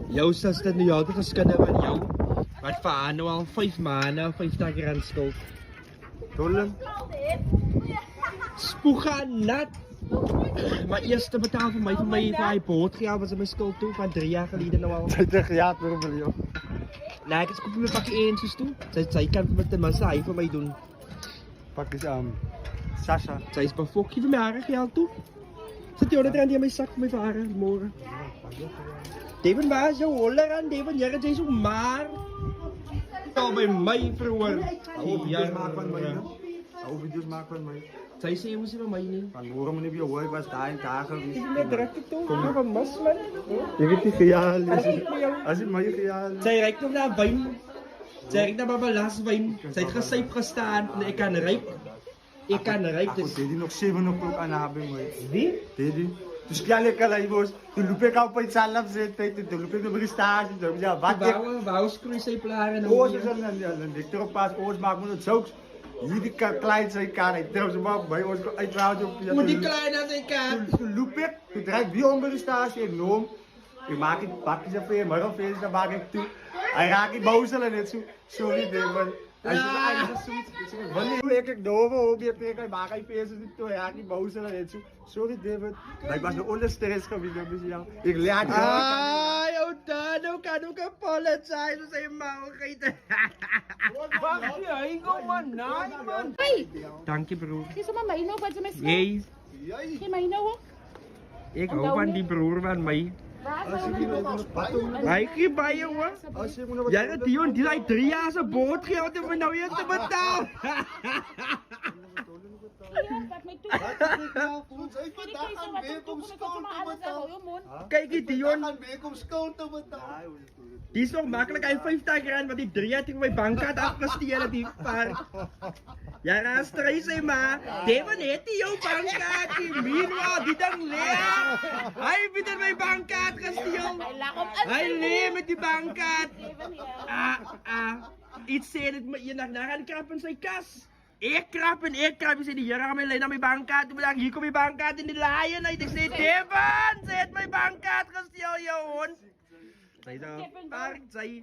Jou suster nou jou geskinder van jou. Wat vir nou al 5 maande, 50 rand skuld. Dollar. Spoega nat. Maar eers te betaal vir my bootgeld was in my skuld toe van 3 jaar gelede nou al. 20 jaar voor vir jou. Nee, ek het koop my pakkie eentjies toe. Sy kan vir my ten minste hy vir my doen. Pakkies Sasha. Sy is befokkie vir my hare geld toe. Sit jy onder in my sak vir my vir hare môre. Devin, waar is jou holler aan? Devin, jy is so maar. Al by my verhoor. Hou video's maak van my. Hou video's maak van my. Sy sê jy moes nie by my nie. Van môre moet nie by jou hoor, ek was daar en daar gewees. Ek het net druk toe. Kom maar van mis man. Jy weet nie gejaal as jy my gejaal. Sy ryk nog na wyn. Sy ryk na babalas wyn. Sy het gesyp gestaan en ek kan ryk. Ek kan ryk. Dit is nog 7 o'clock aan naby my. Wie? Dit. Dus kaya lekker lang boss. Toen loop ik al op het salaf zitten. Toen loop ik op de stage. Ja, wat ik... Wou skroei sy plare nou. Oos is dan dik erop pas. Oos maak moet het zoeks. Hier die klein zijn kaart. Ik tref ze maar bij ons uiteraard op. Hoe die klein aan zijn kaart? Toen loop ik. Toen draai ik weer onder de stage. Ik noem. Ik maak het pakjes op je. Maar op feest dan maak ik toe. Hij raakt die bozel en het zo. Sorry man. Hij is eigenlijk zoiets. Wanneer ik doven hoop je tegen hij maakt hij feest niet toe. Hij raakt die bozel en het zo. Sorry David. Maar ik was nog onder stress geweest. Ik leer het. Ah, jou dan kan ook apologize voor zijn mouwigheid. Wacht je, hij komt maar naar man. Hey, Dank je broer. is maar my nou wat jy my skryf? Jy, Gee my nou. ek hou van die broer van my. Hy gee baie hoor. Jy het die 3 jaar se bootgeld om nou weer te betaal. Kyk die Dion. Die is nog makkelijk, hy 50 rand wat die 3 het in my bankkaart afgesteel het die paar. Ja, dan stry sy maar. Devin het die jou bankkaart, die meanwhile die ding leeg. Hy het in my bankkaart gesteel. Hy leeg met die bankkaart. Iets sê dit my eendag na gaan krap in sy kas. Ek krap, ek sê die Here gaan my lei na my bankkaart. Toe bedank, hier kom my bankkaart in die laaien uit. Ek sê Devin, sy het my bankkaart gesteel, jou hond. Sy daar, park sy.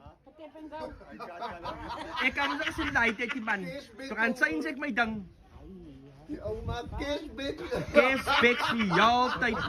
Ek kan nie sê daai tyd die man. So gaan sy sê ek my ding. Die ou maat cashback. Cashback vir jou tyd.